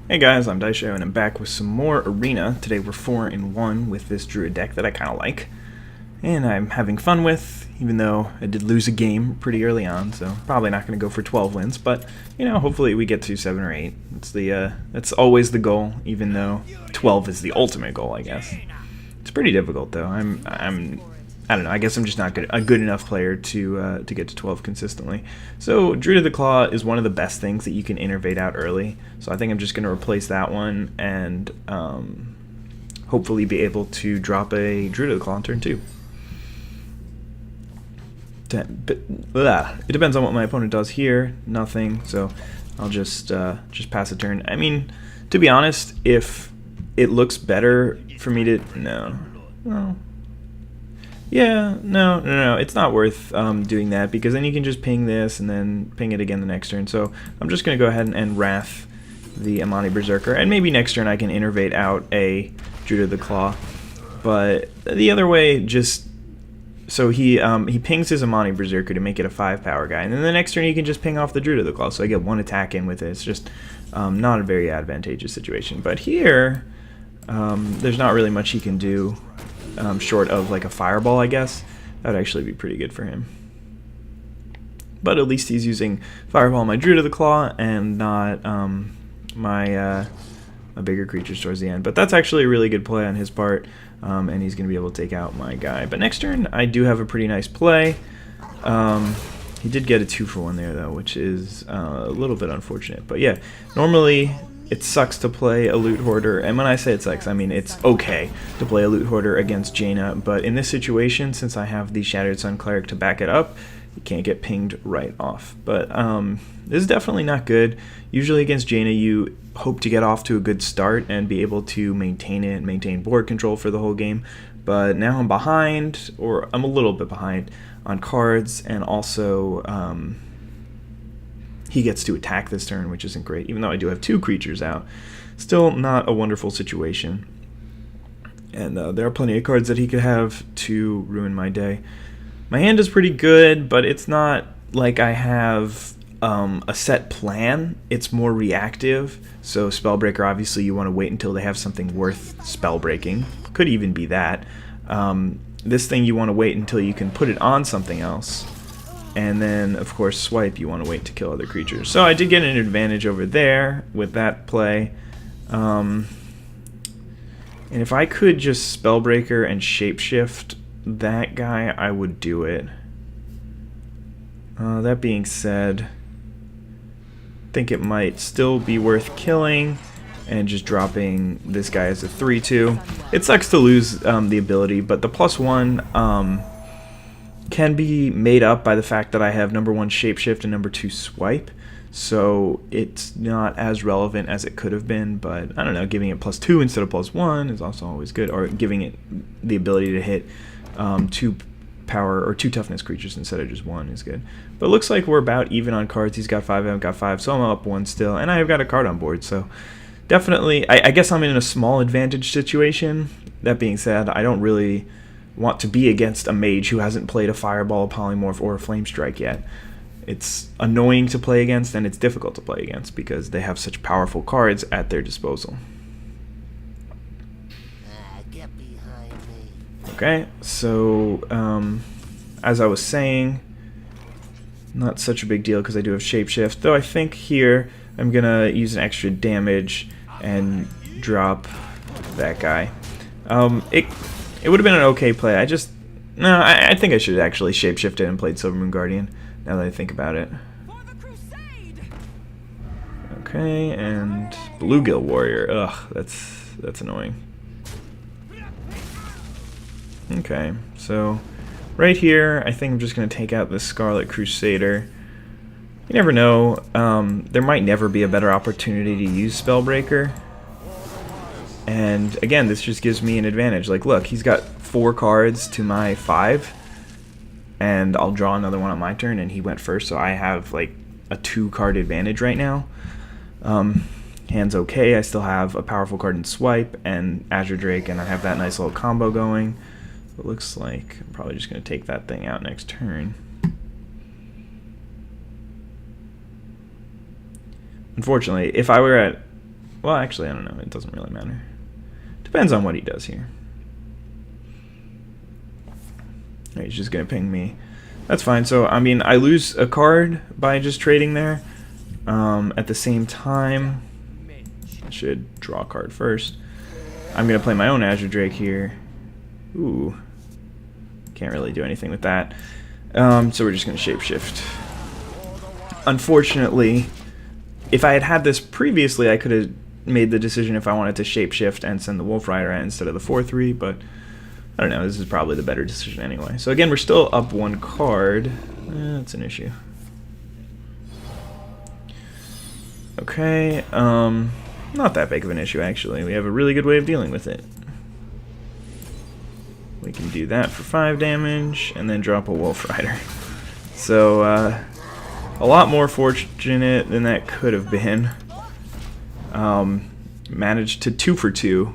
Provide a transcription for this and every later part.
Hey guys, I'm IzDaisho and I'm back with some more Arena. Today we're 4-1 with this Druid deck that I kind of like. And I'm having fun with, even though I did lose a game pretty early on, so probably not going to go for 12 wins, but, you know, hopefully we get to 7 or 8. That's always the goal, even though 12 is the ultimate goal, I guess. It's pretty difficult, though. I don't know, I guess I'm just not a good enough player to get to 12 consistently. So Druid of the Claw is one of the best things that you can innervate out early, so I think I'm just going to replace that one and hopefully be able to drop a Druid of the Claw on turn 2. It depends on what my opponent does here. Nothing, so I'll just pass a turn. I mean, to be honest, if it looks better for me to... No. Yeah, no, it's not worth doing that, because then you can just ping this and then ping it again the next turn. So I'm just going to go ahead and Wrath the Amani Berserker, and maybe next turn I can innervate out a Druid of the Claw. But the other way, just... So he pings his Amani Berserker to make it a 5-power guy, and then the next turn he can just ping off the Druid of the Claw, so I get one attack in with it. It's just not a very advantageous situation. But here, there's not really much he can do short of like a Fireball, I guess. That would actually be pretty good for him. But at least he's using Fireball on my Druid of the Claw and not my bigger creatures towards the end. But that's actually a really good play on his part, and he's going to be able to take out my guy. But next turn, I do have a pretty nice play. He did get a 2-for-1 there, though, which is a little bit unfortunate. But yeah, normally it sucks to play a Loot Hoarder, and when I say it sucks, I mean it's okay to play a Loot Hoarder against Jaina, but in this situation, since I have the Shattered Sun Cleric to back it up, you can't get pinged right off. But this is definitely not good. Usually against Jaina, you hope to get off to a good start and be able to maintain board control for the whole game. But now I'm behind, or I'm a little bit behind on cards, and also he gets to attack this turn, which isn't great, even though I do have 2 creatures out. Still not a wonderful situation. And there are plenty of cards that he could have to ruin my day. My hand is pretty good, but it's not like I have a set plan. It's more reactive. So Spellbreaker, obviously you want to wait until they have something worth spellbreaking. Could even be that. This thing you want to wait until you can put it on something else. And then, of course, Swipe, you want to wait to kill other creatures. So I did get an advantage over there with that play. And if I could just Spellbreaker and Shapeshift that guy, I would do it. That being said, I think it might still be worth killing and just dropping this guy as a 3/2. It sucks to lose the ability, but the +1 can be made up by the fact that I have number 1 Shapeshift and number 2 Swipe, so it's not as relevant as it could have been. But I don't know, giving it +2 instead of +1 is also always good, or giving it the ability to hit 2 power or 2 toughness creatures instead of just 1 is good. But it looks like we're about even on cards. He's got 5, I've got 5, so I'm up 1 still, and I've got a card on board, so definitely I guess I'm in a small advantage situation. That being said, I don't really want to be against a mage who hasn't played a Fireball, a Polymorph, or a Flame Strike yet. It's annoying to play against, and it's difficult to play against because they have such powerful cards at their disposal. Okay, so as I was saying, not such a big deal because I do have Shapeshift, though I think here I'm going to use an extra damage and drop that guy. It would have been an okay play. I think I should have actually shapeshifted and played Silvermoon Guardian, now that I think about it. Okay, and Bluegill Warrior. Ugh, that's annoying. Okay, so right here, I think I'm just going to take out this Scarlet Crusader. You never know. There might never be a better opportunity to use Spellbreaker. And again, this just gives me an advantage. Like, look, he's got 4 cards to my 5, and I'll draw another one on my turn, and he went first, so I have like a 2-card advantage right now. Hand's okay. I still have a powerful card in Swipe and Azure Drake, and I have that nice little combo going. It looks like I'm probably just going to take that thing out next turn. Unfortunately, if I were at Well, actually, I don't know. It doesn't really matter. Depends on what he does here. Right, he's just going to ping me. That's fine. So, I mean, I lose a card by just trading there. At the same time, I should draw a card first. I'm going to play my own Azure Drake here. Ooh. Can't really do anything with that. So we're just going to shapeshift. Unfortunately, if I had had this previously, I could have made the decision if I wanted to shapeshift and send the Wolf Rider out instead of the 4-3, but I don't know, this is probably the better decision anyway. So again, we're still up one card. That's an issue. Okay, not that big of an issue actually. We have a really good way of dealing with it. We can do that for 5 damage and then drop a Wolf Rider. So, a lot more fortunate than that could have been. Managed to 2 for 2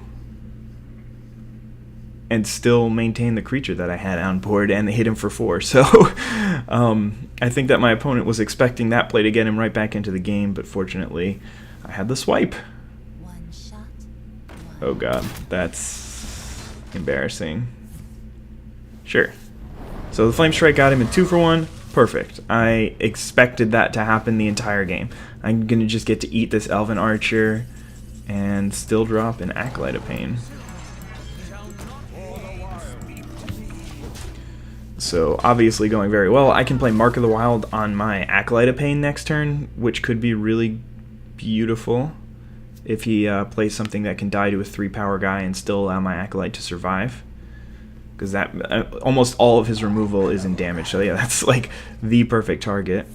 and still maintain the creature that I had on board and hit him for 4. So I think that my opponent was expecting that play to get him right back into the game, but fortunately I had the swipe. Oh god, that's embarrassing. Sure. So the Flame Strike got him in 2 for 1. Perfect. I expected that to happen the entire game. I'm going to just get to eat this Elven Archer and still drop an Acolyte of Pain. So obviously going very well. I can play Mark of the Wild on my Acolyte of Pain next turn, which could be really beautiful if he plays something that can die to a 3-power guy and still allow my Acolyte to survive. Because that almost all of his removal is in damage. So yeah, that's like the perfect target.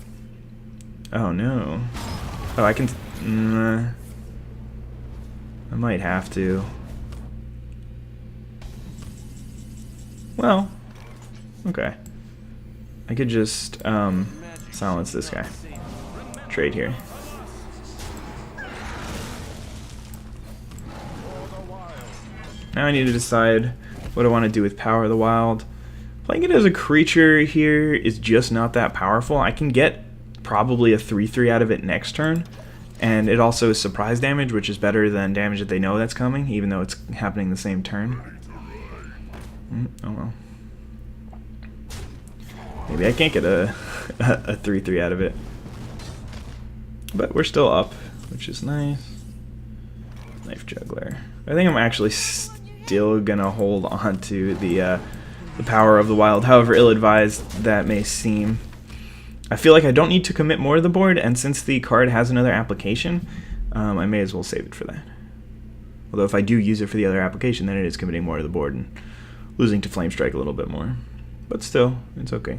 Oh no. Oh, I can... I might have to. Well, okay. I could just silence this guy. Trade here. Now I need to decide what I want to do with Power of the Wild. Playing it as a creature here is just not that powerful. I can get probably a 3/3 out of it next turn, and it also is surprise damage, which is better than damage that they know that's coming, even though it's happening the same turn. Oh well. Maybe I can't get a 3/3 out of it. But we're still up, which is nice. Knife Juggler. I think I'm actually still gonna hold on to the Power of the Wild, however ill-advised that may seem. I feel like I don't need to commit more to the board, and since the card has another application, I may as well save it for that. Although if I do use it for the other application, then it is committing more to the board and losing to Flame Strike a little bit more. But still, it's okay.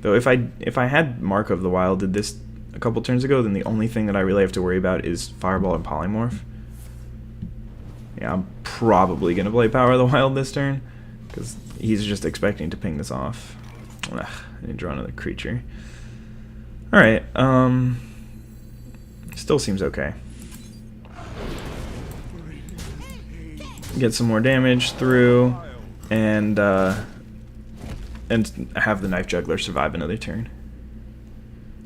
Though if I had Mark of the Wild did this a couple turns ago, then the only thing that I really have to worry about is Fireball and Polymorph. Yeah, I'm probably going to play Power of the Wild this turn, because he's just expecting to ping this off. Ugh, I didn't draw another creature. Alright, still seems okay. Get some more damage through, and have the Knife Juggler survive another turn.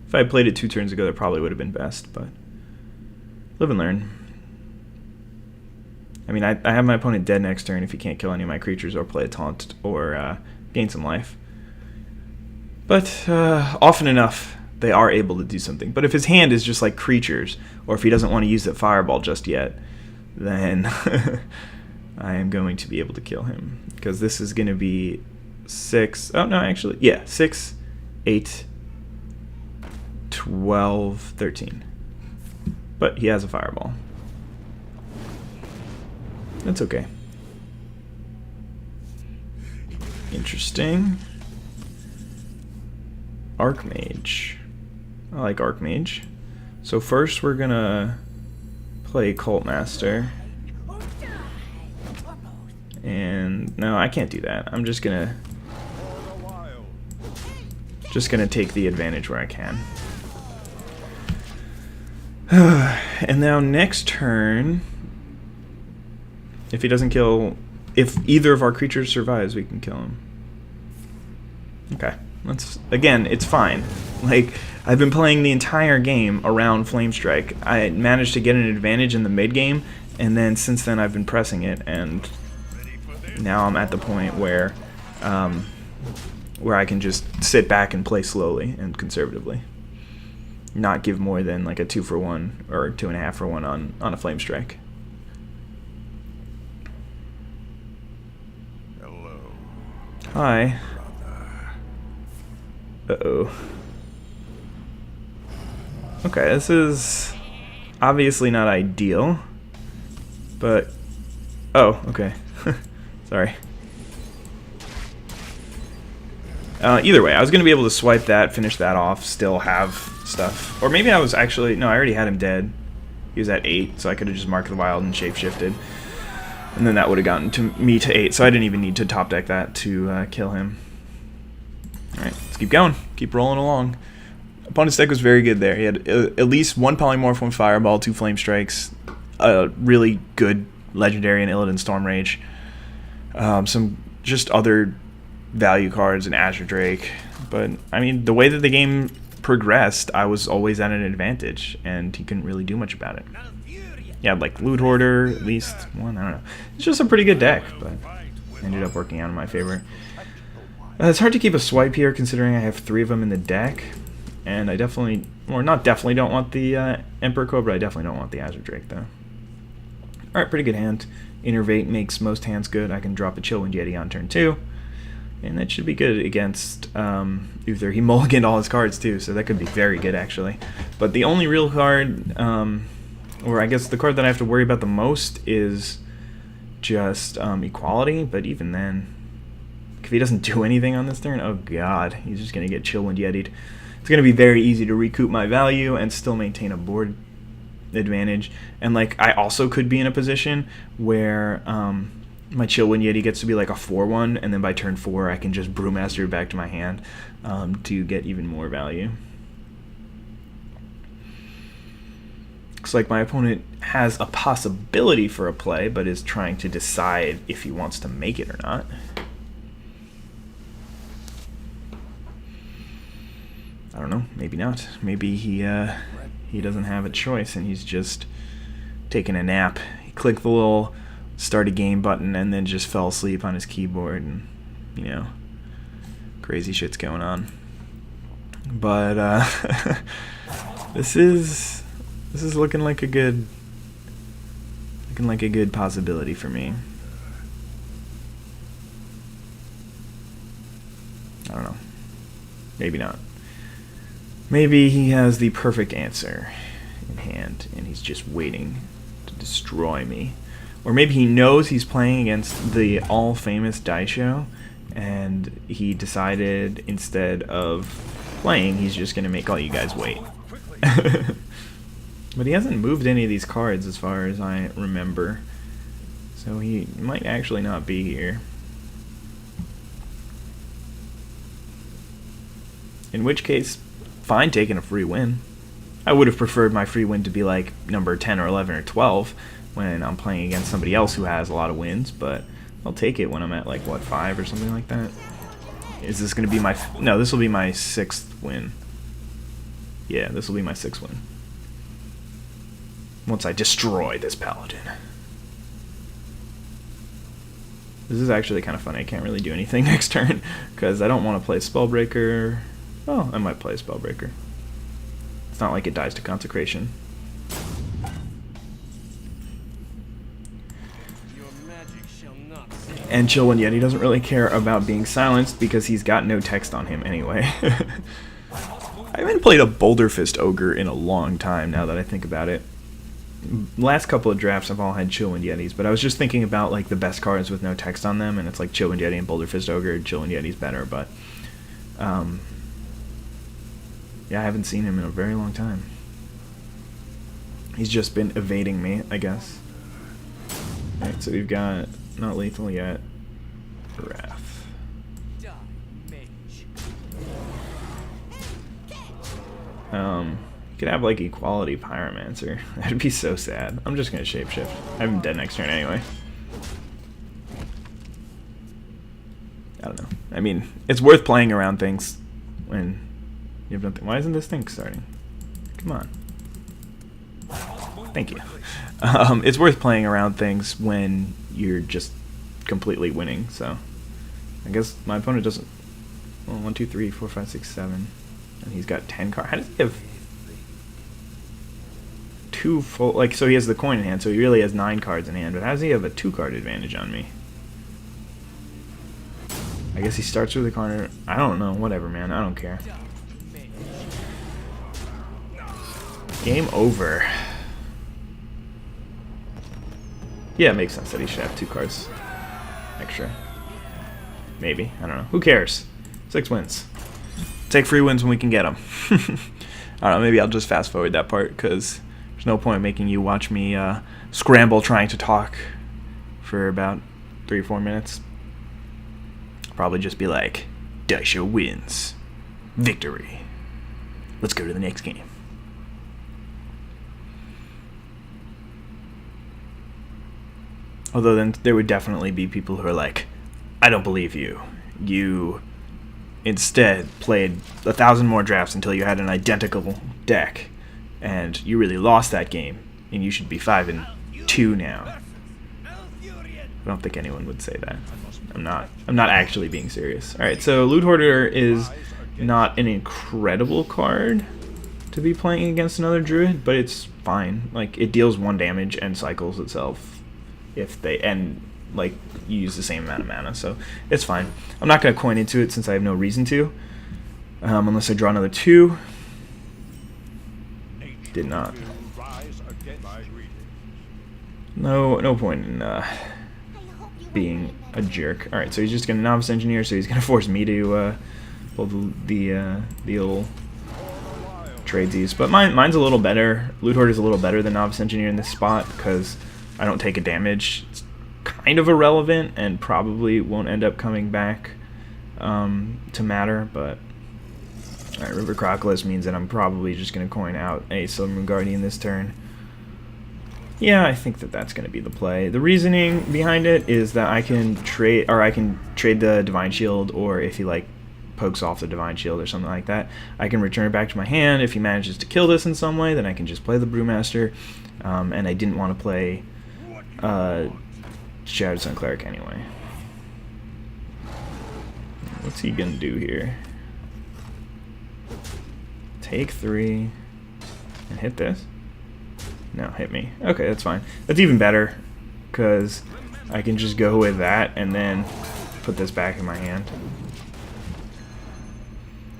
If I had played it 2 turns ago, that probably would have been best, but live and learn. I mean, I have my opponent dead next turn if he can't kill any of my creatures or play a taunt or gain some life. But often enough, they are able to do something. But if his hand is just like creatures, or if he doesn't want to use that Fireball just yet, then I am going to be able to kill him. Because this is going to be 6... Oh, no, actually, yeah, 6, 8, 12, 13. But he has a Fireball. That's okay. Interesting. Archmage. I like Archmage. So first we're gonna play Cult Master. And no, I can't do that. I'm just gonna take the advantage where I can. And now next turn, if he doesn't kill, if either of our creatures survives, we can kill him. Okay, again, it's fine. Like, I've been playing the entire game around Flamestrike. I managed to get an advantage in the mid game, and then since then I've been pressing it, and now I'm at the point where I can just sit back and play slowly and conservatively, not give more than like a 2 for 1 or 2.5 for 1 on a Flamestrike. Hello. Hi. Uh-oh. Okay, this is obviously not ideal, but... Oh, okay. Sorry. Either way, I was going to be able to swipe that, finish that off, still have stuff. Or maybe I was actually... No, I already had him dead. He was at 8, so I could have just marked the wild and shapeshifted. And then that would have gotten me to 8, so I didn't even need to top deck that to kill him. Alright, let's keep going. Keep rolling along. Opponent's deck was very good there. He had at least 1 Polymorph, 1 Fireball, 2 Flame Strikes, a really good Legendary and Illidan Storm Rage, some just other value cards, and Azure Drake. But, I mean, the way that the game progressed, I was always at an advantage, and he couldn't really do much about it. Yeah, like Loot Hoarder, at least one, I don't know. It's just a pretty good deck, but ended up working out in my favor. It's hard to keep a swipe here considering I have 3 of them in the deck, and I definitely, or not definitely don't want the Emperor Cobra, I definitely don't want the Azure Drake though. Alright, pretty good hand. Innervate makes most hands good. I can drop a Chillwind Yeti on turn 2, and that should be good against Uther. He mulliganed all his cards too, so that could be very good actually. But the only real card, or I guess the card that I have to worry about the most is just Equality, but even then, if he doesn't do anything on this turn, oh god, he's just going to get Chillwind Yeti'd. It's going to be very easy to recoup my value and still maintain a board advantage. And like, I also could be in a position where my Chillwind Yeti gets to be like a 4-1, and then by turn 4 I can just Brewmaster it back to my hand to get even more value. Looks like my opponent has a possibility for a play, but is trying to decide if he wants to make it or not. I don't know, maybe not. Maybe he doesn't have a choice and he's just taking a nap. He clicked the little start a game button and then just fell asleep on his keyboard, and you know, crazy shit's going on. But this is looking like a good possibility for me. I don't know. Maybe not. Maybe he has the perfect answer in hand, and he's just waiting to destroy me. Or maybe he knows he's playing against the all-famous Daisho, and he decided instead of playing, he's just going to make all you guys wait. But he hasn't moved any of these cards as far as I remember, so he might actually not be here. In which case, fine taking a free win. I would have preferred my free win to be like number 10 or 11 or 12 when I'm playing against somebody else who has a lot of wins, but I'll take it when I'm at like, what, 5 or something like that? Is this going to be my... No, this will be my 6th win. Yeah, this will be my 6th win. Once I destroy this paladin. This is actually kind of funny. I can't really do anything next turn because I don't want to play Spellbreaker. Oh, I might play Spellbreaker. It's not like it dies to Consecration. And Chillwind Yeti doesn't really care about being silenced because he's got no text on him anyway. I haven't played a Boulder Fist Ogre in a long time now that I think about it. Last couple of drafts I've all had Chillwind Yetis, but I was just thinking about like the best cards with no text on them, and it's like Chillwind Yeti and Boulder Fist Ogre. Chillwind Yeti's better, but yeah, I haven't seen him in a very long time. He's just been evading me, I guess. Alright, so we've got not lethal yet. Wrath. You could have like Equality Pyromancer. That'd be so sad. I'm just gonna shapeshift. I have him dead next turn anyway. I don't know. I mean, it's worth playing around things when You have nothing. Why isn't this thing starting? Come on. Thank you. It's worth playing around things when you're just completely winning, so I guess my opponent doesn't. Well, 1, 2, 3, 4, 5, 6, 7, and he's got 10 cards. How does he have 2 full? Like, so he has the coin in hand, so he really has 9 cards in hand. But how does he have a 2-card advantage on me? I guess he starts with a corner. I don't know. Whatever, man. I don't care. Game over. Yeah, it makes sense that he should have 2 cards extra. Maybe. I don't know. Who cares? 6 wins. Take free wins when we can get them. I don't know. Maybe I'll just fast forward that part because there's no point in making you watch me scramble trying to talk for about 3 or 4 minutes. Probably just be like, Daisho wins. Victory. Let's go to the next game. Although then there would definitely be people who are like, I don't believe you. You instead played 1,000 more drafts until you had an identical deck, and you really lost that game, and you should be 5-2 now. I don't think anyone would say that. I'm not actually being serious. All right, so Loot Hoarder is not an incredible card to be playing against another Druid, but it's fine. Like, it deals 1 damage and cycles itself if they like you use the same amount of mana, so it's fine. I'm not gonna coin into it since I have no reason to, unless I draw another 2. Did not. No point in being a jerk. All right, so he's just gonna Novice Engineer, so he's gonna force me to pull the old tradesies. But mine's a little better. Loot Hoarder's a little better than Novice Engineer in this spot because I don't take a damage. It's kind of irrelevant and probably won't end up coming back to matter, but alright, River Crocodile means that I'm probably just going to coin out a Silvermoon Guardian this turn. Yeah, I think that that's going to be the play. The reasoning behind it is that I can trade the Divine Shield, or if he like pokes off the Divine Shield or something like that, I can return it back to my hand. If he manages to kill this in some way, then I can just play the Brewmaster, and I didn't want to play Shattered Sun Cleric anyway. What's he gonna do here? Take 3 and hit this? No, hit me. Okay, that's fine. That's even better because I can just go with that and then put this back in my hand.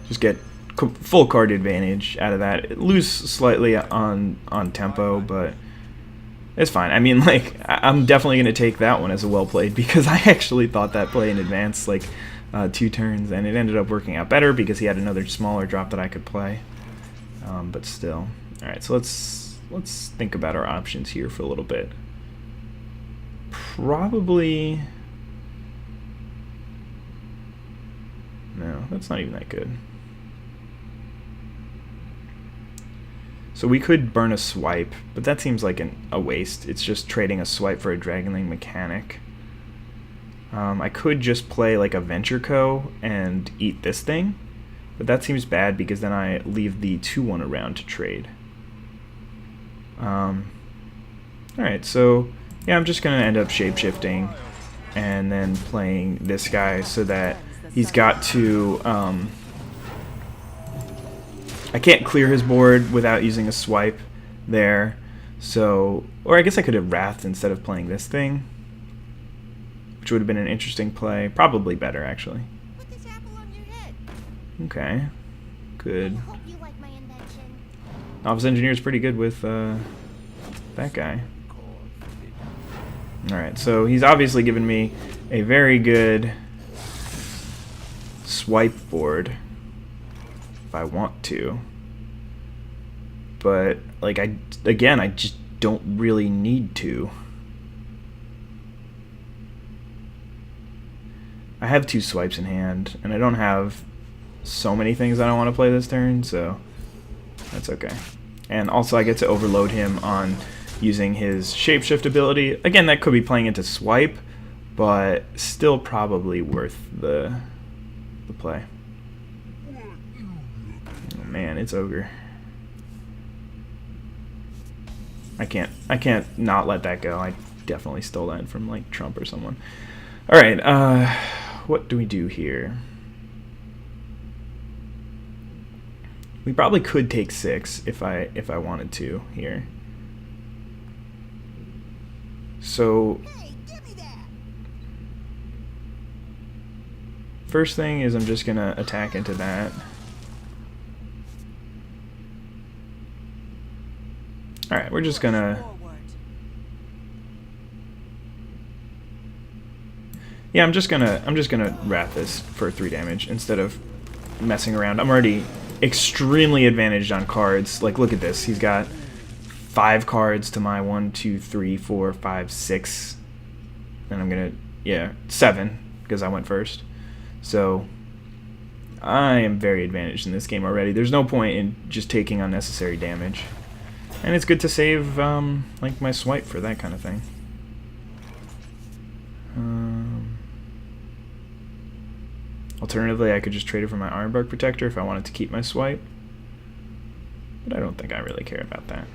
Just get full card advantage out of that. Lose slightly on tempo, but it's fine. I mean, like, I'm definitely going to take that one as a well played because I actually thought that play in advance, like 2 turns, and it ended up working out better because he had another smaller drop that I could play. But still. Alright, so let's think about our options here for a little bit. Probably... No, that's not even that good. So we could burn a swipe, but that seems like a waste. It's just trading a swipe for a Dragonling mechanic. I could just play like a Venture Co. and eat this thing, but that seems bad because then I leave the 2/1 around to trade. Alright, so yeah, I'm just going to end up shapeshifting and then playing this guy so that he's got to... I can't clear his board without using a swipe there, so... Or I guess I could have Wrathed instead of playing this thing, which would have been an interesting play. Probably better, actually. Put this apple on your head. Okay. Good. I hope you like my invention. Novice Engineer's pretty good with that guy. Alright, so he's obviously given me a very good swipe board if I want to. But, like, I just don't really need to. I have 2 swipes in hand, and I don't have so many things that I want to play this turn, so that's okay. And also I get to overload him on using his Shapeshift ability. Again, that could be playing into swipe, but still probably worth the play. Oh man, it's ogre. I can't not let that go. I definitely stole that from like Trump or someone. All right, what do we do here? We probably could take 6 if I wanted to here. So first thing is I'm just gonna attack into that. All right, we're just gonna. Yeah, I'm just gonna wrap this for 3 damage instead of messing around. I'm already extremely advantaged on cards. Like, look at this. He's got 5 cards to my 1, 2, 3, 4, 5, 6. And I'm gonna, yeah, 7 because I went first. So I am very advantaged in this game already. There's no point in just taking unnecessary damage. And it's good to save like my swipe for that kind of thing. Alternatively, I could just trade it for my Ironbark Protector if I wanted to keep my swipe. But I don't think I really care about that.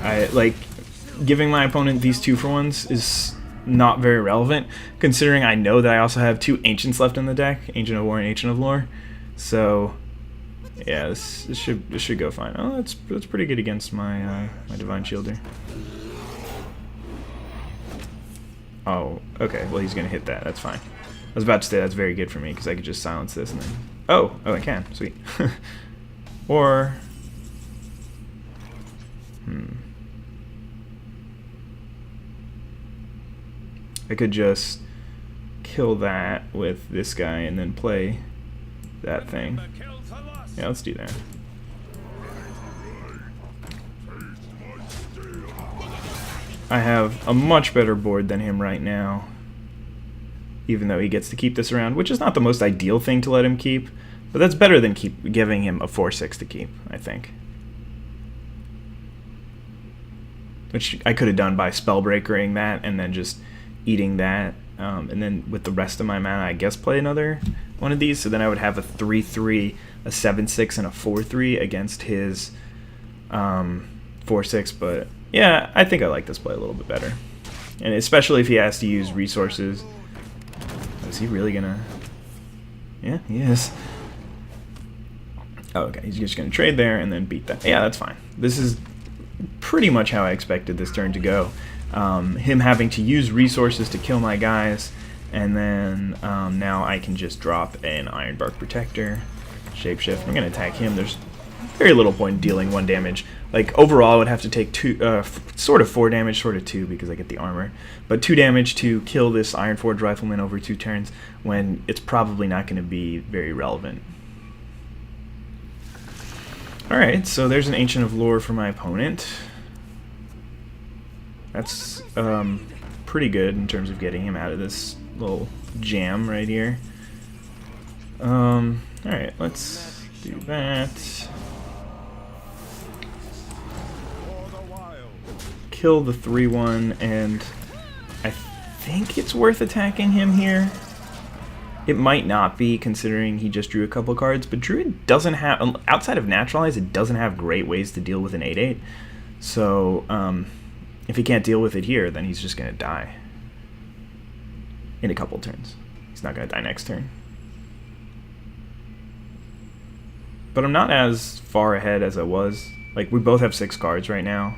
I like giving my opponent these 2-for-1s is not very relevant, considering I know that I also have 2 Ancients left in the deck, Ancient of War and Ancient of Lore. So yeah, this should go fine. Oh, that's pretty good against my my Divine Shielder. Oh, okay. Well, he's gonna hit that. That's fine. I was about to say that's very good for me because I could just silence this and then. Oh, I can. Sweet. Or. I could just kill that with this guy and then play that thing. Yeah, let's do that. I have a much better board than him right now, even though he gets to keep this around, which is not the most ideal thing to let him keep, but that's better than giving him a 4/6 to keep, I think. Which I could have done by Spellbreakering that and then just eating that, and then with the rest of my mana, I guess play another one of these, so then I would have a 3/3, a 7/6, and a 4/3 against his 4/6, but yeah, I think I like this play a little bit better. And especially if he has to use resources. Is he really gonna... Yeah, he is. Oh, okay, he's just gonna trade there and then beat that. Yeah, that's fine. This is pretty much how I expected this turn to go. Him having to use resources to kill my guys, and then now I can just drop an Ironbark Protector, Shapeshift. I'm gonna attack him. There's very little point in dealing 1 damage. Like, overall, I would have to take 2, sort of 4 damage, sort of 2 because I get the armor, but 2 damage to kill this Ironforge Rifleman over 2 turns when it's probably not going to be very relevant. Alright, so there's an Ancient of Lore for my opponent. That's pretty good in terms of getting him out of this little jam right here. Alright, let's do that. Kill the 3/1, and I think it's worth attacking him here. It might not be, considering he just drew a couple cards, but Druid doesn't have, outside of Naturalize, it doesn't have great ways to deal with an 8/8. So if he can't deal with it here, then he's just going to die in a couple turns. He's not going to die next turn. But I'm not as far ahead as I was. Like, we both have 6 cards right now.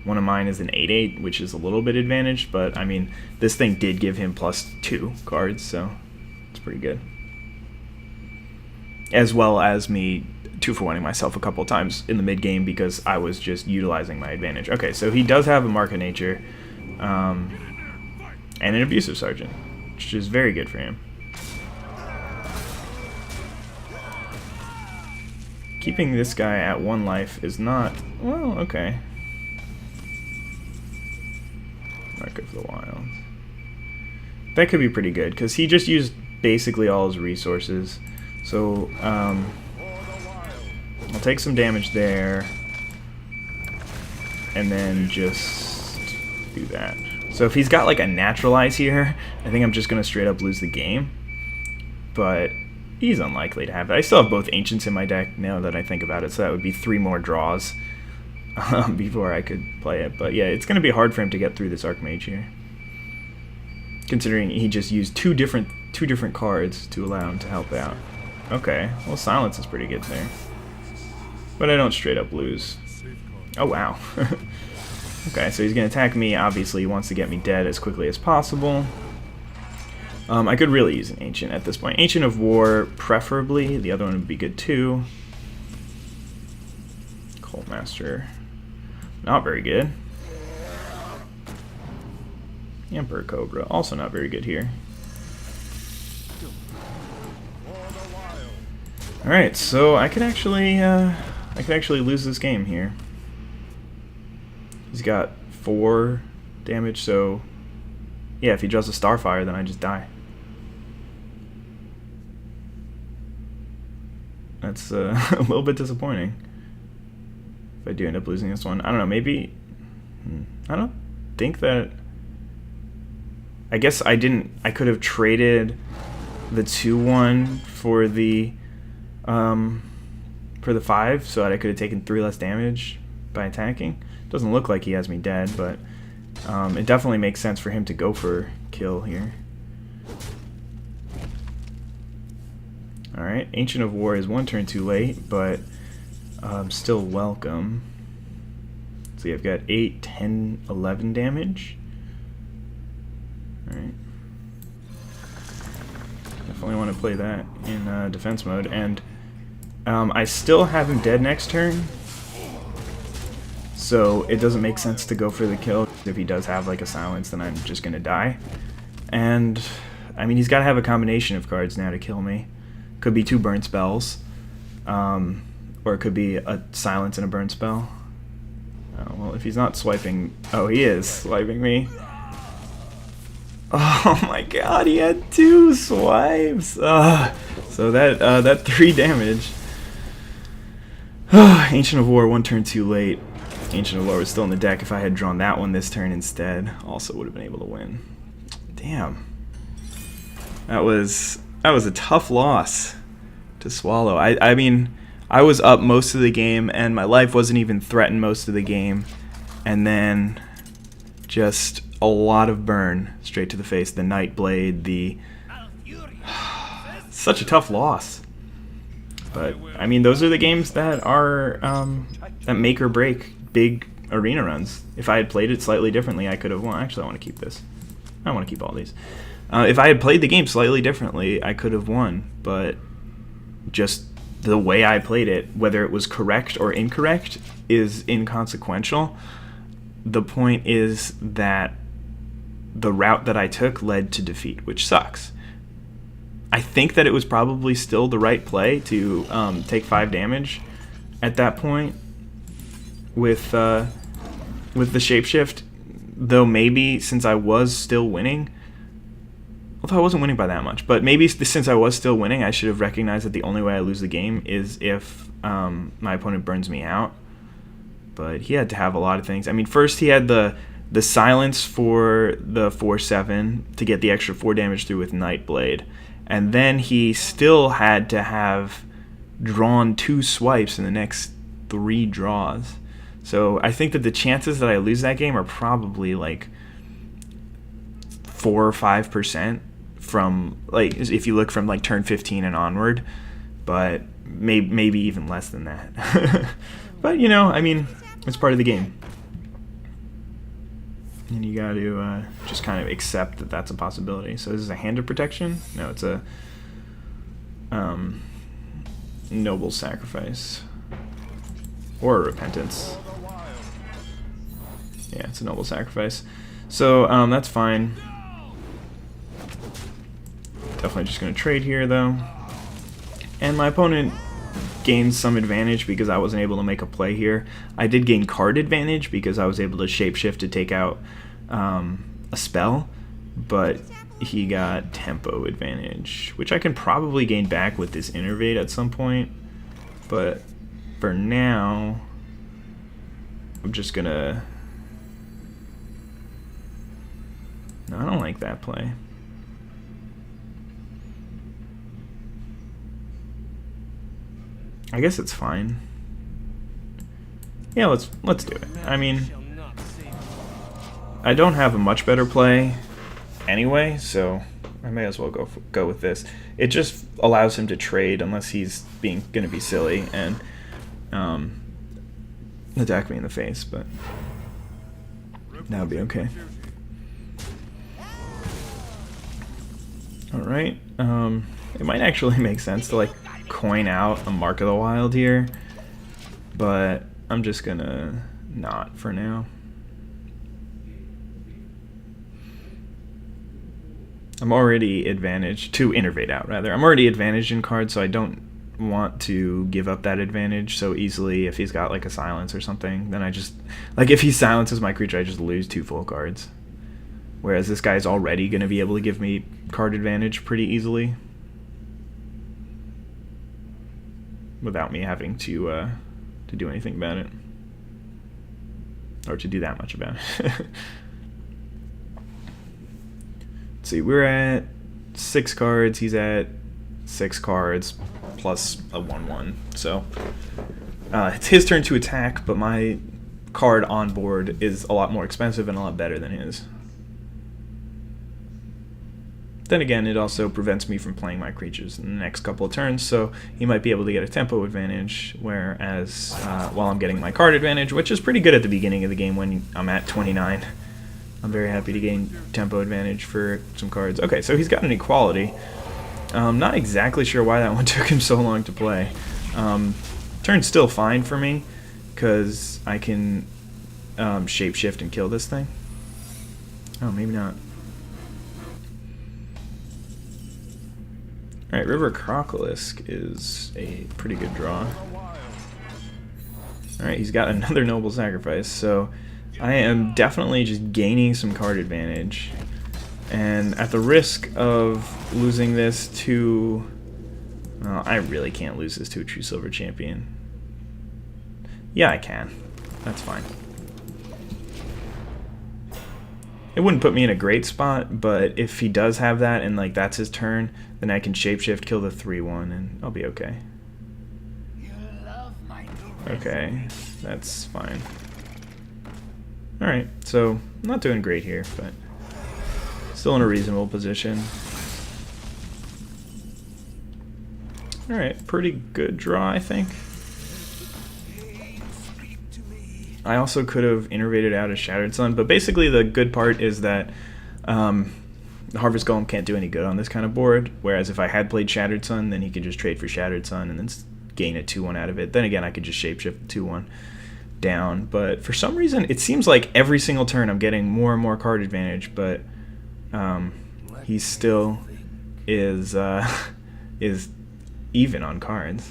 One of mine is an 8/8, which is a little bit advantaged, but I mean, this thing did give him +2 cards, so it's pretty good. As well as me 2-for-1ing myself a couple times in the mid game because I was just utilizing my advantage. Okay, so he does have a Mark of Nature and an Abusive Sergeant, which is very good for him. Keeping this guy at 1 life is not, well, okay. Mark of the Wild. That could be pretty good, because he just used basically all his resources. So, I'll take some damage there, and then just do that. So if he's got like a naturalize here, I think I'm just going to straight up lose the game. But he's unlikely to have it. I still have both Ancients in my deck now that I think about it, so that would be 3 more draws before I could play it. But yeah, it's going to be hard for him to get through this Archmage here, considering he just used two different cards to allow him to help out. Okay, well, Silence is pretty good there. But I don't straight up lose. Oh, wow. Okay, so he's going to attack me. Obviously, he wants to get me dead as quickly as possible. I could really use an Ancient at this point. Ancient of War, preferably. The other one would be good, too. Cult Master. Not very good. Emperor Cobra, also not very good here. Alright, so I could actually lose this game here. He's got 4 damage, so yeah, if he draws a Starfire, then I just die. That's a little bit disappointing if I do end up losing this one. I don't know, maybe... I don't think that... I guess I could have traded the 2-1 for the 5, so that I could have taken 3 less damage by attacking. Doesn't look like he has me dead, but it definitely makes sense for him to go for kill here. Alright, Ancient of War is 1 turn too late, but still welcome. So I've got 8, 10, 11 damage. Alright. Definitely want to play that in defense mode, and I still have him dead next turn, so it doesn't make sense to go for the kill. If he does have like a Silence, then I'm just gonna die. And I mean, he's got to have a combination of cards now to kill me. Could be 2 burn spells, or it could be a Silence and a burn spell. Oh, well, if he's not swiping... Oh, he is swiping me. Oh my god, he had 2 swipes. So that 3 damage. Ancient of War, 1 turn too late. Ancient of War was still in the deck. If I had drawn that one this turn instead, also would have been able to win. Damn. That was a tough loss to swallow. I mean, I was up most of the game, and my life wasn't even threatened most of the game. And then just a lot of burn straight to the face. The Nightblade, the... Such a tough loss. But, I mean, those are the games that are, that make or break big arena runs. If I had played it slightly differently, I could have won. Actually, I want to keep this. I want to keep all these. If I had played the game slightly differently, I could have won. But just the way I played it, whether it was correct or incorrect, is inconsequential. The point is that the route that I took led to defeat, which sucks. I think that it was probably still the right play to take 5 damage at that point with the shapeshift, though maybe since I was still winning, although I wasn't winning by that much, but maybe since I was still winning, I should have recognized that the only way I lose the game is if my opponent burns me out. But he had to have a lot of things. I mean, first he had the Silence for the 4/7 to get the extra 4 damage through with Nightblade. And then he still had to have drawn 2 swipes in the next 3 draws. So I think that the chances that I lose that game are probably like 4 or 5% from, like, if you look from like turn 15 and onward, but maybe even less than that. But you know, I mean, it's part of the game. And you got to just kind of accept that that's a possibility. So this is a Hand of Protection? No, it's a Noble Sacrifice. Or a Repentance. Yeah, it's a Noble Sacrifice. So that's fine. Definitely just going to trade here, though. And my opponent gained some advantage because I wasn't able to make a play here. I did gain card advantage because I was able to shapeshift to take out a spell, but he got tempo advantage, which I can probably gain back with this Innervate at some point. But for now, I'm just gonna No, I don't like that play. I guess it's fine. Yeah, let's do it. I mean, I don't have a much better play anyway, so I may as well go with this. It just allows him to trade unless he's gonna be silly and attack me in the face, but that would be okay. All right, it might actually make sense to like coin out a Mark of the Wild here, but I'm just gonna not for now. I'm already advantaged to innervate out, rather. I'm already advantaged in cards, so I don't want to give up that advantage so easily. If he's got like a silence or something, then I just, like, if he silences my creature, I just lose 2 full cards. Whereas this guy's already going to be able to give me card advantage pretty easily without me having to do anything about it, or to do that much about it. Let's see, we're at 6 cards, he's at 6 cards plus a 1/1, so it's his turn to attack, but my card on board is a lot more expensive and a lot better than his. Then again, it also prevents me from playing my creatures in the next couple of turns, so he might be able to get a tempo advantage, whereas while I'm getting my card advantage, which is pretty good at the beginning of the game when I'm at 29. I'm very happy to gain tempo advantage for some cards. Okay, so he's got an equality. Not exactly sure why that one took him so long to play. Turn's still fine for me, because I can shapeshift and kill this thing. Oh, maybe not. Alright, River Crocolisk is a pretty good draw. Alright, he's got another Noble Sacrifice, so I am definitely just gaining some card advantage. And at the risk of losing this to... Well, I really can't lose this to a True Silver Champion. Yeah, I can. That's fine. It wouldn't put me in a great spot, but if he does have that and like that's his turn, then I can shapeshift, kill the 3/1, and I'll be okay. Okay, that's fine. Alright, so not doing great here, but still in a reasonable position. Alright, pretty good draw, I think. I also could have innervated out a Shattered Sun, but basically the good part is that the Harvest Golem can't do any good on this kind of board, whereas if I had played Shattered Sun, then he could just trade for Shattered Sun and then gain a 2/1 out of it. Then again, I could just shapeshift 2/1 down, but for some reason it seems like every single turn I'm getting more and more card advantage, but he still is even on cards.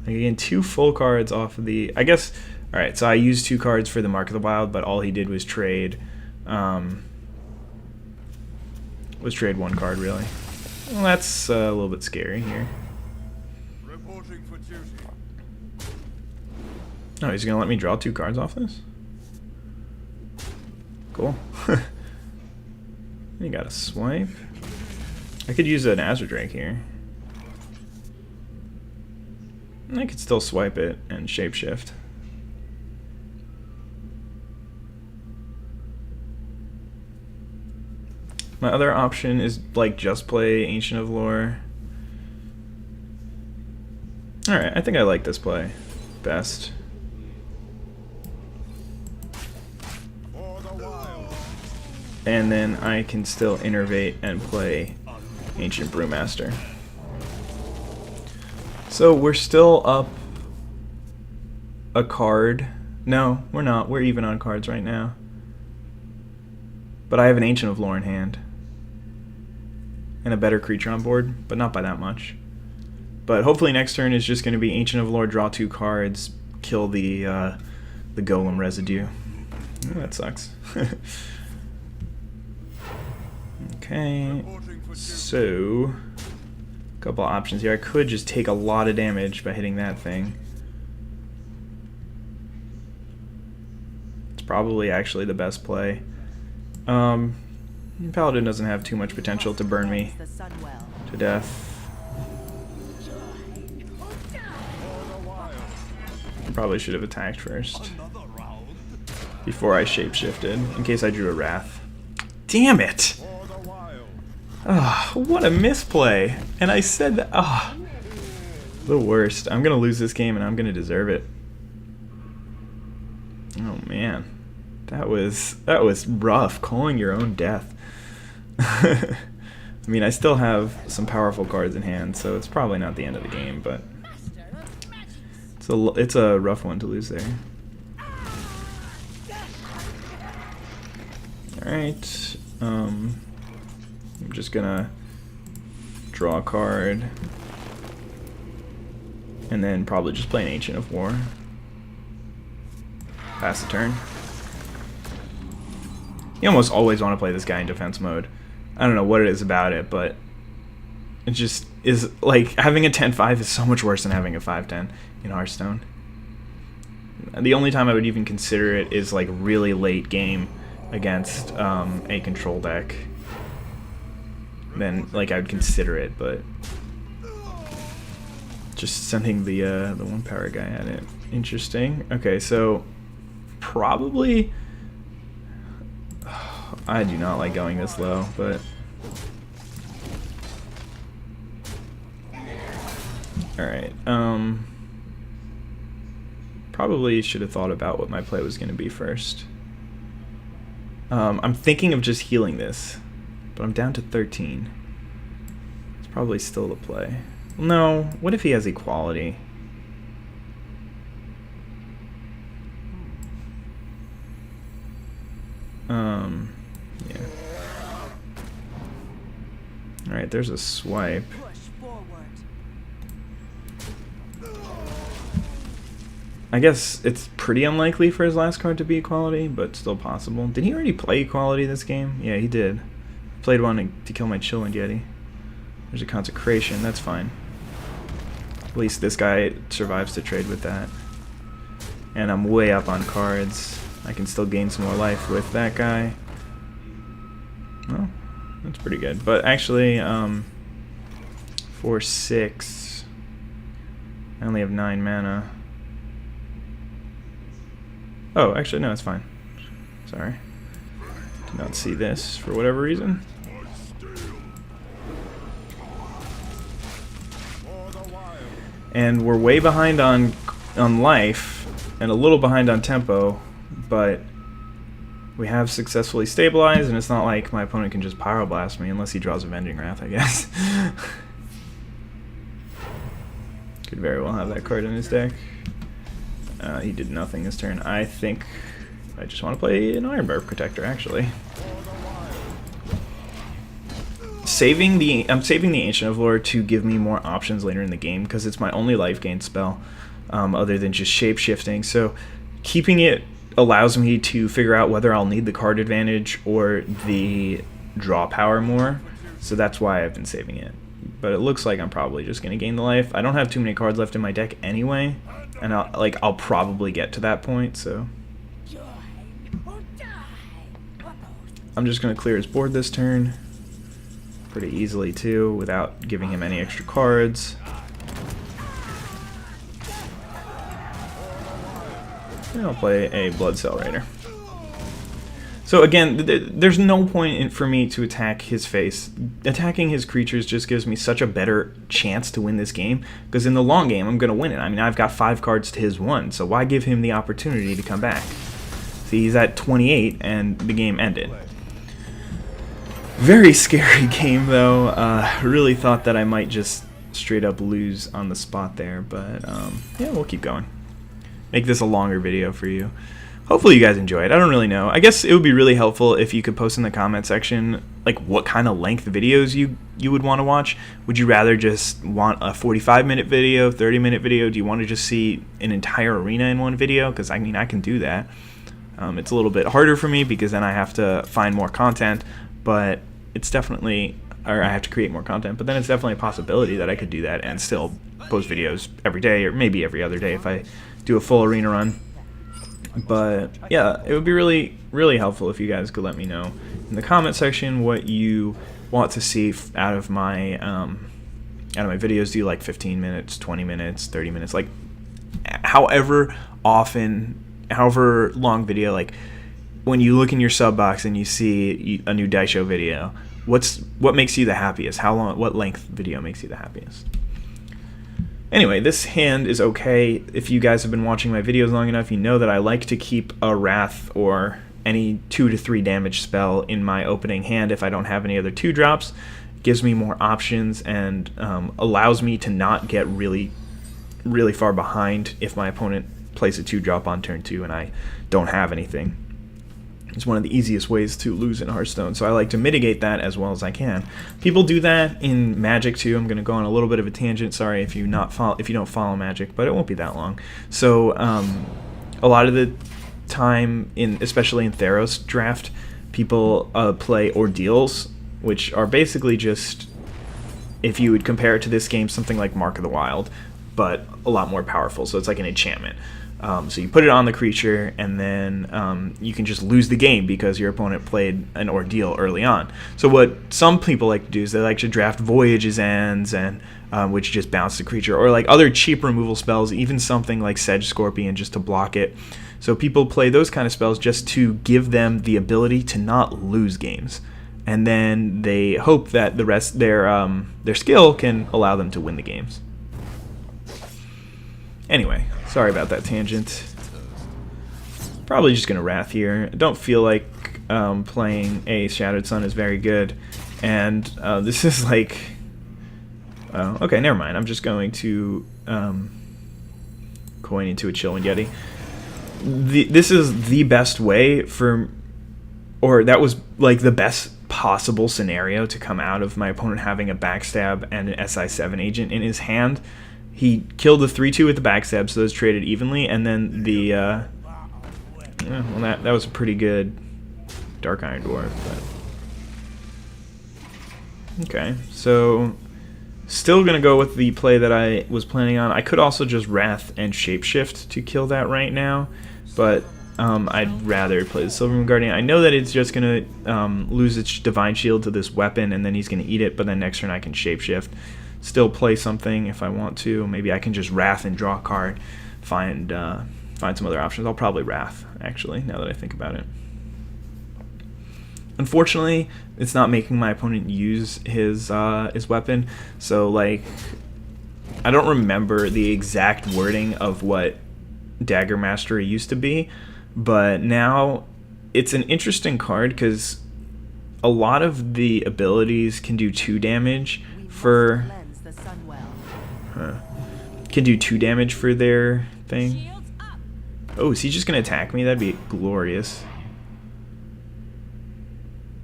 Like, again, 2 full cards off of the... I guess... Alright, so I used 2 cards for the Mark of the Wild, but all he did was trade... was trade 1 card, really. Well, that's a little bit scary here. Oh, he's gonna let me draw 2 cards off this? Cool. You got a swipe. I could use an Azure Drake here. I could still swipe it and shapeshift. My other option is like just play Ancient of Lore. Alright, I think I like this play best. And then I can still innervate and play Ancient Brewmaster. So we're still up a card. No, we're not. We're even on cards right now. But I have an Ancient of Lore in hand. And a better creature on board, but not by that much. But hopefully next turn is just going to be Ancient of Lore, draw 2 cards, kill the Golem residue. Oh, that sucks. Okay, so a couple options here. I could just take a lot of damage by hitting that thing. It's probably actually the best play. Paladin doesn't have too much potential to burn me to death. Probably should have attacked first before I shapeshifted, in case I drew a Wrath. Damn it! Oh, what a misplay! And I said that. Oh, the worst. I'm gonna lose this game and I'm gonna deserve it. Oh man, that was rough. Calling your own death. I mean, I still have some powerful cards in hand, so it's probably not the end of the game, but it's a rough one to lose there. Alright, I'm just gonna draw a card and then probably just play an Ancient of War. Pass the turn. You almost always want to play this guy in defense mode. I don't know what it is about it, but it just is like having a 10-5 is so much worse than having a 5-10 in Hearthstone. The only time I would even consider it is like really late game against a control deck. Then like I would consider it, but just sending the one power guy at it. Interesting. Okay, so probably I do not like going this low, but alright, probably should have thought about what my play was going to be first. I'm thinking of just healing this, but I'm down to 13. It's probably still the play. No, what if he has equality? Yeah. Alright, there's a swipe. I guess it's pretty unlikely for his last card to be equality, but still possible. Did he already play equality this game? Yeah, he did. Played one to kill my Chillwind Yeti. There's a consecration, that's fine. At least this guy survives to trade with that. And I'm way up on cards. I can still gain some more life with that guy. Well, that's pretty good. But actually, for 6, I only have 9 mana. Oh, actually, no, it's fine. Sorry. Did not see this for whatever reason. And we're way behind on life and a little behind on tempo, but we have successfully stabilized, and it's not like my opponent can just Pyroblast me unless he draws Avenging Wrath, I guess. Could very well have that card in his deck. He did nothing this turn. I think I just want to play an Ironbark Protector, actually. I'm saving the Ancient of Lore to give me more options later in the game, because it's my only life gain spell, other than just shape-shifting. So keeping it allows me to figure out whether I'll need the card advantage or the draw power more. So that's why I've been saving it. But it looks like I'm probably just going to gain the life. I don't have too many cards left in my deck anyway, and I'll probably get to that point, so I'm just going to clear his board this turn pretty easily too, without giving him any extra cards. And I'll play a Blood Cell Raider. So again, there's no point for me to attack his face. Attacking his creatures just gives me such a better chance to win this game, because in the long game, I'm going to win it. I mean, I've got 5 cards to his 1, so why give him the opportunity to come back? See, he's at 28, and the game ended. Very scary game, though. Really thought that I might just straight up lose on the spot there, but yeah, we'll keep going. Make this a longer video for you. Hopefully you guys enjoy it. I don't really know. I guess it would be really helpful if you could post in the comment section like what kind of length videos you would want to watch. Would you rather just want a 45-minute video, 30-minute video? Do you want to just see an entire arena in one video? Because I mean, I can do that. It's a little bit harder for me because then I have to find more content, but it's definitely, or I have to create more content, but then it's definitely a possibility that I could do that and still post videos every day, or maybe every other day if I do a full arena run. But yeah, it would be really, really helpful if you guys could let me know in the comment section what you want to see out of my videos. Do you like 15 minutes, 20 minutes, 30 minutes, like however long video? Like when you look in your sub box and you see a new Daisho video, what makes you the happiest? What length video makes you the happiest? Anyway, this hand is okay. If you guys have been watching my videos long enough, you know that I like to keep a Wrath or any 2 to 3 damage spell in my opening hand if I don't have any other 2-drops. It gives me more options and allows me to not get really far behind if my opponent plays a 2-drop on turn 2 and I don't have anything. It's one of the easiest ways to lose in Hearthstone, so I like to mitigate that as well as I can. People do that in Magic too. I'm going to go on a little bit of a tangent. Sorry if you don't follow Magic, but it won't be that long. So a lot of the time, especially in Theros draft, people play Ordeals, which are basically just, if you would compare it to this game, something like Mark of the Wild, but a lot more powerful. So it's like an enchantment. So you put it on the creature, and then you can just lose the game because your opponent played an Ordeal early on. So what some people like to do is they like to draft Voyage's Ends, and which just bounce the creature, or like other cheap removal spells, even something like Sedge Scorpion just to block it. So people play those kind of spells just to give them the ability to not lose games, and then they hope that the rest their skill can allow them to win the games. Anyway, sorry about that tangent. Probably just gonna Wrath here. I don't feel like playing a Shattered Sun is very good, and this is like, okay, never mind. I'm just going to coin into a Chillwind Yeti. This is the best way or that was like the best possible scenario to come out of my opponent having a Backstab and an SI7 agent in his hand. He killed the 3/2 with the Backstab, so those traded evenly, and then the well, that was a pretty good Dark Iron Dwarf. But okay, so still gonna go with the play that I was planning on. I could also just Wrath and Shapeshift to kill that right now, but I'd rather play the Silvermoon Guardian. I know that it's just gonna lose its Divine Shield to this weapon, and then he's gonna eat it. But then next turn I can Shapeshift, still play something if I want to. Maybe I can just Wrath and draw a card, find some other options. I'll probably Wrath, actually, now that I think about it. Unfortunately, it's not making my opponent use his weapon, so like I don't remember the exact wording of what Dagger Mastery used to be, but now it's an interesting card because a lot of the abilities can do 2 damage for can do 2 damage for their thing. Oh, is he just gonna attack me? That'd be glorious.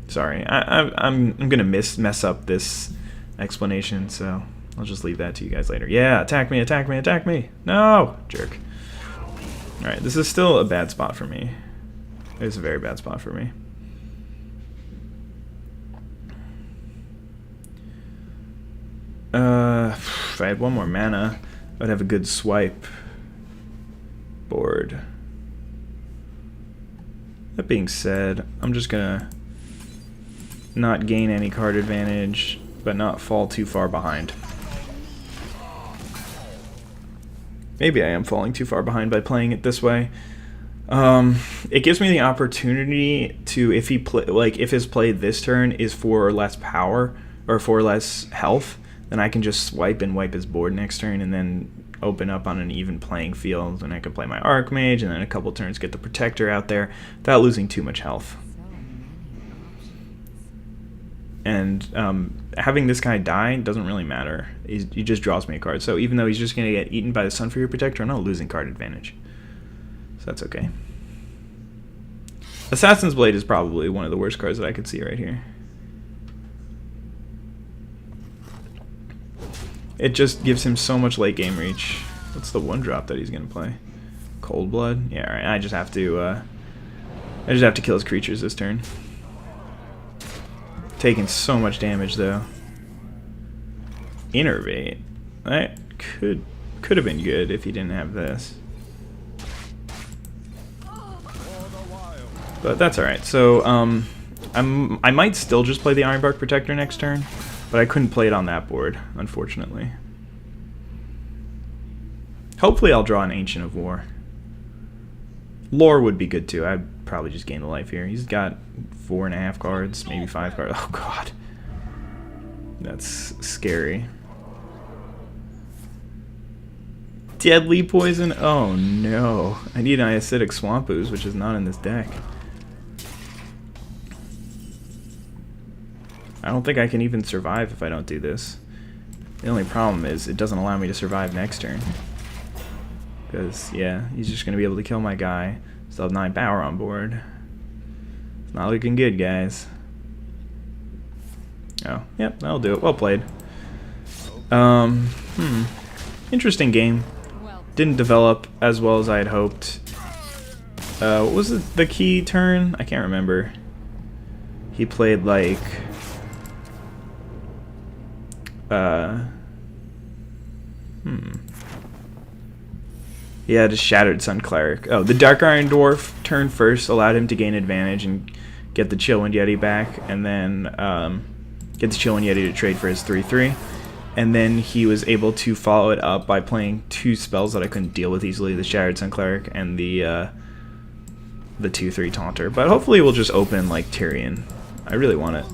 Sorry, I'm gonna mess up this explanation, so I'll just leave that to you guys later. Yeah, attack me, attack me, attack me! No, jerk. All right, this is still a bad spot for me. It's a very bad spot for me. If I had 1 more mana, I'd have a good swipe board. That being said, I'm just gonna not gain any card advantage, but not fall too far behind. Maybe I am falling too far behind by playing it this way. It gives me the opportunity to, if his play this turn is 4 or less power or 4 or less health, then I can just swipe and wipe his board next turn, and then open up on an even playing field, and I can play my Archmage, and then a couple turns get the Protector out there without losing too much health. And having this guy die doesn't really matter. He just draws me a card. So even though he's just going to get eaten by the Sunfury Protector, I'm not losing card advantage. So that's okay. Assassin's Blade is probably one of the worst cards that I could see right here. It just gives him so much late game reach. What's the 1-drop that he's going to play? Cold Blood? Yeah, alright. I just have to kill his creatures this turn. Taking so much damage though. Innervate. That could have been good if he didn't have this. But that's alright. So I might still just play the Ironbark Protector next turn, but I couldn't play it on that board, unfortunately. Hopefully I'll draw an Ancient of War. Lore would be good too. I'd probably just gain the life here. He's got 4.5 cards, maybe 5 cards. Oh god. That's scary. Deadly Poison? Oh no. I need an Acidic Swamp Ooze, which is not in this deck. I don't think I can even survive if I don't do this. The only problem is it doesn't allow me to survive next turn. Because, yeah, he's just going to be able to kill my guy. Still have 9 power on board. It's not looking good, guys. Oh, yep, that'll do it. Well played. Interesting game. Didn't develop as well as I had hoped. What was the key turn? I can't remember. He played like... Yeah, just Shattered Sun Cleric. Oh, the Dark Iron Dwarf turn first allowed him to gain advantage and get the Chillwind Yeti back, and then get the Chillwind Yeti to trade for his 3/3. And then he was able to follow it up by playing 2 spells that I couldn't deal with easily, the Shattered Sun Cleric and the 2/3 Taunter. But hopefully we'll just open like Tyrion. I really want it.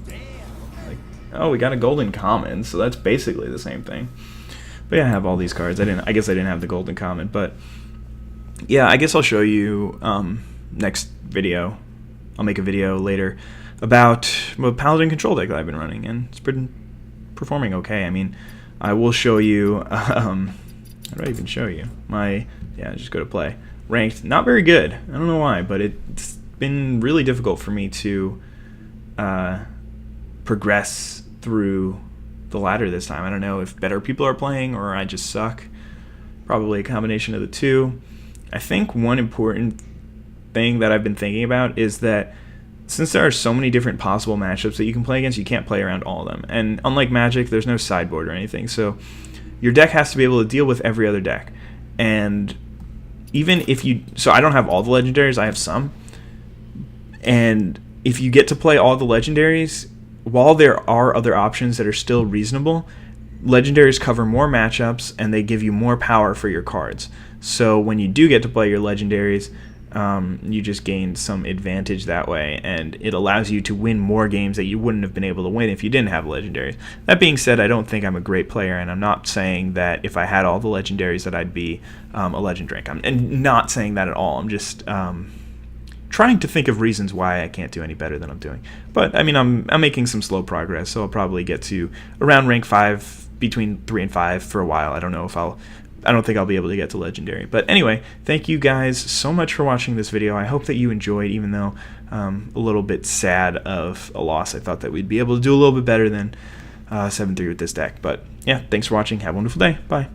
Like, oh, we got a Golden Common, so that's basically the same thing. But yeah, I have all these cards. I guess I didn't have the Golden Common, but yeah, I guess I'll show you next video. I'll make a video later about what Paladin control deck that I've been running, and it's been performing okay. I mean, I will show you. How do I even show you? Just go to play. Ranked, not very good. I don't know why, but it's been really difficult for me to progress through the ladder this time. I don't know if better people are playing or I just suck. Probably a combination of the two. I think one important thing that I've been thinking about is that since there are so many different possible matchups that you can play against, you can't play around all of them. And unlike Magic, there's no sideboard or anything. So your deck has to be able to deal with every other deck. And even if you... So I don't have all the legendaries, I have some. And if you get to play all the legendaries, while there are other options that are still reasonable, legendaries cover more matchups and they give you more power for your cards. So when you do get to play your legendaries, you just gain some advantage that way, and it allows you to win more games that you wouldn't have been able to win if you didn't have legendaries. That being said, I don't think I'm a great player, and I'm not saying that if I had all the legendaries that I'd be a legend drink. And not saying that at all. I'm just trying to think of reasons why I can't do any better than I'm doing. But I mean, I'm making some slow progress, so I'll probably get to around rank 5, between 3 and 5 for a while. I don't think I'll be able to get to legendary. But anyway, thank you guys so much for watching this video. I hope that you enjoyed, even though a little bit sad of a loss. I thought that we'd be able to do a little bit better than 7-3 with this deck. But yeah, thanks for watching. Have a wonderful day. Bye.